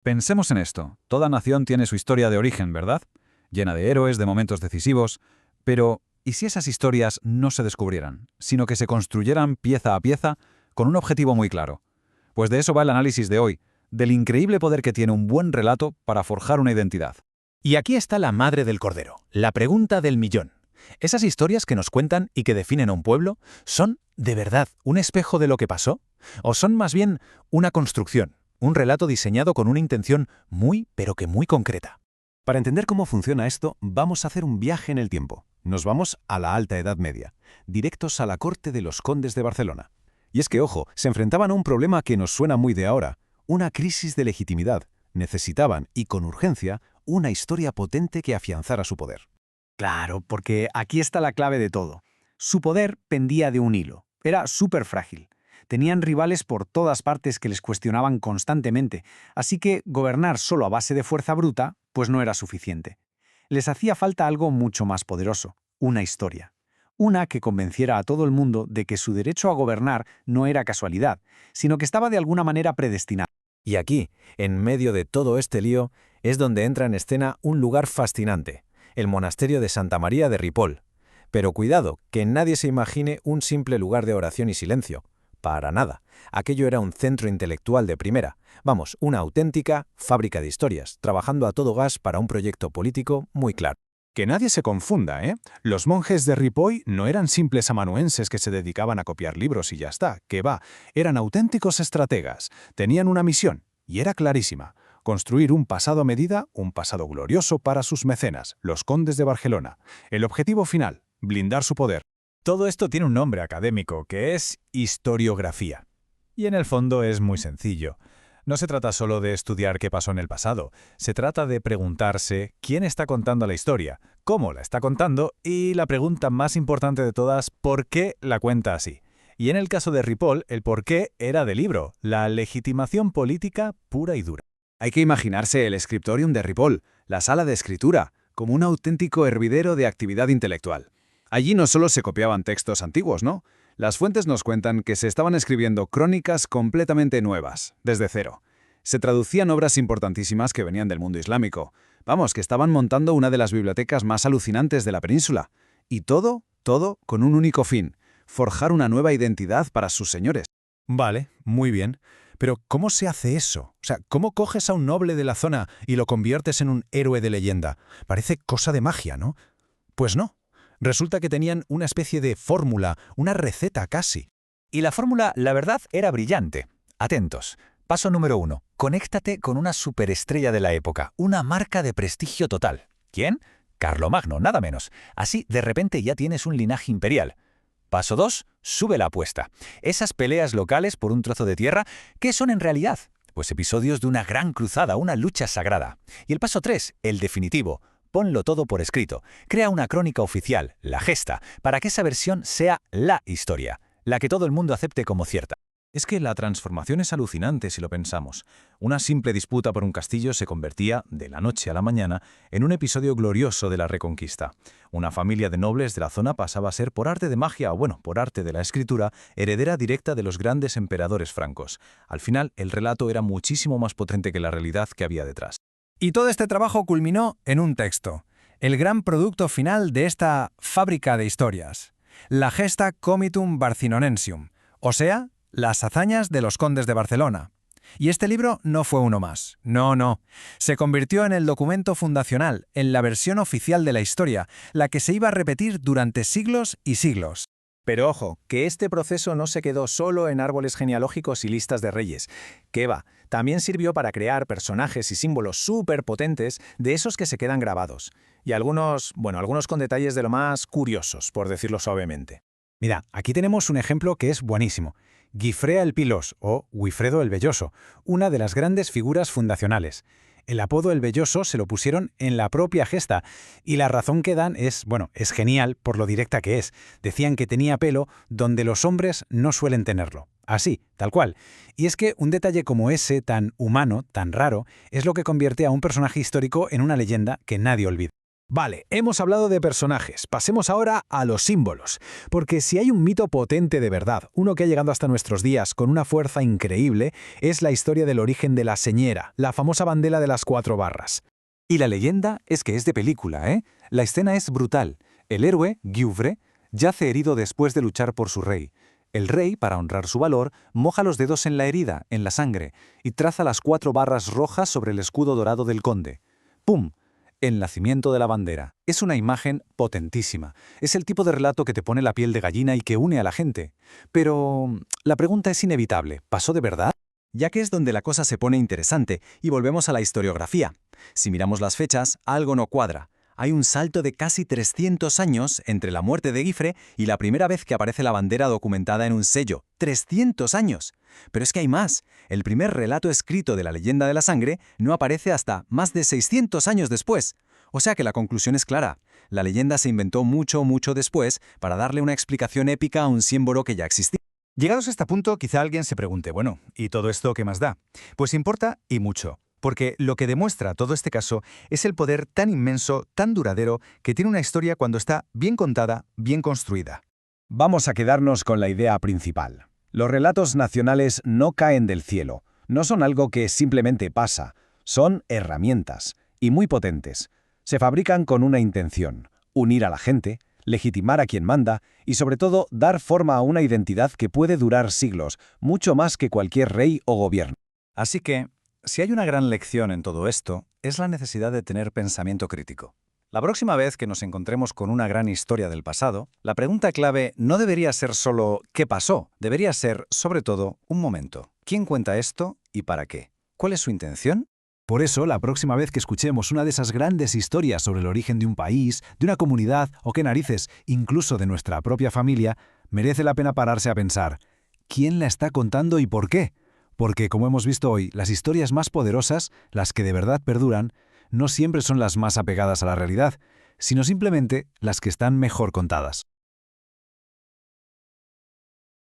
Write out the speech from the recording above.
Pensemos en esto. Toda nación tiene su historia de origen, ¿verdad? Llena de héroes, de momentos decisivos. Pero, ¿y si esas historias no se descubrieran, sino que se construyeran pieza a pieza con un objetivo muy claro? Pues de eso va el análisis de hoy, del increíble poder que tiene un buen relato para forjar una identidad. Y aquí está la madre del cordero, la pregunta del millón. ¿Esas historias que nos cuentan y que definen a un pueblo son, de verdad, un espejo de lo que pasó? ¿O son más bien una construcción, un relato diseñado con una intención muy, pero que muy concreta? Para entender cómo funciona esto, vamos a hacer un viaje en el tiempo. Nos vamos a la Alta Edad Media, directos a la corte de los condes de Barcelona. Y es que, ojo, se enfrentaban a un problema que nos suena muy de ahora, una crisis de legitimidad. Necesitaban, y con urgencia, una historia potente que afianzara su poder. Claro, porque aquí está la clave de todo. Su poder pendía de un hilo. Era súper frágil. Tenían rivales por todas partes que les cuestionaban constantemente, así que gobernar solo a base de fuerza bruta, pues no era suficiente. Les hacía falta algo mucho más poderoso, una historia. Una que convenciera a todo el mundo de que su derecho a gobernar no era casualidad, sino que estaba de alguna manera predestinado. Y aquí, en medio de todo este lío, es donde entra en escena un lugar fascinante, el monasterio de Santa María de Ripoll. Pero cuidado, que nadie se imagine un simple lugar de oración y silencio. Para nada. Aquello era un centro intelectual de primera. Vamos, una auténtica fábrica de historias, trabajando a todo gas para un proyecto político muy claro. Que nadie se confunda, ¿eh? Los monjes de Ripoll no eran simples amanuenses que se dedicaban a copiar libros y ya está, que va. Eran auténticos estrategas. Tenían una misión, y era clarísima. Construir un pasado a medida, un pasado glorioso para sus mecenas, los condes de Barcelona. El objetivo final, blindar su poder. Todo esto tiene un nombre académico, que es historiografía. Y en el fondo es muy sencillo. No se trata solo de estudiar qué pasó en el pasado, se trata de preguntarse quién está contando la historia, cómo la está contando y la pregunta más importante de todas, ¿por qué la cuenta así? Y en el caso de Ripoll, el por qué era del libro, la legitimación política pura y dura. Hay que imaginarse el scriptorium de Ripoll, la sala de escritura, como un auténtico hervidero de actividad intelectual. Allí no solo se copiaban textos antiguos, ¿no? Las fuentes nos cuentan que se estaban escribiendo crónicas completamente nuevas, desde cero. Se traducían obras importantísimas que venían del mundo islámico. Vamos, que estaban montando una de las bibliotecas más alucinantes de la península. Y todo con un único fin: forjar una nueva identidad para sus señores. Vale, muy bien. Pero ¿cómo se hace eso? O sea, ¿cómo coges a un noble de la zona y lo conviertes en un héroe de leyenda? Parece cosa de magia, ¿no? Pues no. Resulta que tenían una especie de fórmula, una receta casi. Y la fórmula, la verdad, era brillante. Atentos. Paso número 1. Conéctate con una superestrella de la época, una marca de prestigio total. ¿Quién? Carlomagno, nada menos. Así, de repente ya tienes un linaje imperial. Paso 2. Sube la apuesta. Esas peleas locales por un trozo de tierra, ¿qué son en realidad? Pues episodios de una gran cruzada, una lucha sagrada. Y el paso 3, el definitivo. Ponlo todo por escrito. Crea una crónica oficial, la gesta, para que esa versión sea la historia, la que todo el mundo acepte como cierta. Es que la transformación es alucinante si lo pensamos. Una simple disputa por un castillo se convertía, de la noche a la mañana, en un episodio glorioso de la Reconquista. Una familia de nobles de la zona pasaba a ser, por arte de magia o por arte de la escritura, heredera directa de los grandes emperadores francos. Al final, el relato era muchísimo más potente que la realidad que había detrás. Y todo este trabajo culminó en un texto, el gran producto final de esta fábrica de historias, la Gesta Comitum Barcinonensium, o sea, las hazañas de los condes de Barcelona. Y este libro no fue uno más. No. Se convirtió en el documento fundacional, en la versión oficial de la historia, la que se iba a repetir durante siglos y siglos. Pero ojo, que este proceso no se quedó solo en árboles genealógicos y listas de reyes. ¿Qué va? También sirvió para crear personajes y símbolos súper potentes de esos que se quedan grabados. Y algunos con detalles de lo más curiosos, por decirlo suavemente. Mira, aquí tenemos un ejemplo que es buenísimo. Guifrea el Pilós, o Wifredo el Velloso, una de las grandes figuras fundacionales. El apodo El Velloso se lo pusieron en la propia gesta, y la razón que dan es genial por lo directa que es. Decían que tenía pelo donde los hombres no suelen tenerlo. Así, tal cual. Y es que un detalle como ese, tan humano, tan raro, es lo que convierte a un personaje histórico en una leyenda que nadie olvida. Vale, hemos hablado de personajes, pasemos ahora a los símbolos, porque si hay un mito potente de verdad, uno que ha llegado hasta nuestros días con una fuerza increíble, es la historia del origen de la señera, la famosa bandera de las 4 barras. Y la leyenda es que es de película, ¿eh? La escena es brutal. El héroe, Giuvre, yace herido después de luchar por su rey. El rey, para honrar su valor, moja los dedos en la herida, en la sangre, y traza las 4 barras rojas sobre el escudo dorado del conde. ¡Pum! El nacimiento de la bandera. Es una imagen potentísima. Es el tipo de relato que te pone la piel de gallina y que une a la gente. Pero la pregunta es inevitable. ¿Pasó de verdad? Ya que es donde la cosa se pone interesante, y volvemos a la historiografía. Si miramos las fechas, algo no cuadra. Hay un salto de casi 300 años entre la muerte de Giufre y la primera vez que aparece la bandera documentada en un sello. ¡300 años! Pero es que hay más. El primer relato escrito de la leyenda de la sangre no aparece hasta más de 600 años después. O sea que la conclusión es clara. La leyenda se inventó mucho después para darle una explicación épica a un símbolo que ya existía. Llegados a este punto, quizá alguien se pregunte, bueno, ¿y todo esto qué más da? Pues importa y mucho. Porque lo que demuestra todo este caso es el poder tan inmenso, tan duradero, que tiene una historia cuando está bien contada, bien construida. Vamos a quedarnos con la idea principal. Los relatos nacionales no caen del cielo, no son algo que simplemente pasa, son herramientas, y muy potentes. Se fabrican con una intención: unir a la gente, legitimar a quien manda y, sobre todo, dar forma a una identidad que puede durar siglos, mucho más que cualquier rey o gobierno. Así que, si hay una gran lección en todo esto, es la necesidad de tener pensamiento crítico. La próxima vez que nos encontremos con una gran historia del pasado, la pregunta clave no debería ser solo ¿qué pasó? Debería ser, sobre todo, un momento. ¿Quién cuenta esto y para qué? ¿Cuál es su intención? Por eso, la próxima vez que escuchemos una de esas grandes historias sobre el origen de un país, de una comunidad o qué narices, incluso de nuestra propia familia, merece la pena pararse a pensar ¿quién la está contando y por qué? Porque, como hemos visto hoy, las historias más poderosas, las que de verdad perduran, no siempre son las más apegadas a la realidad, sino simplemente las que están mejor contadas.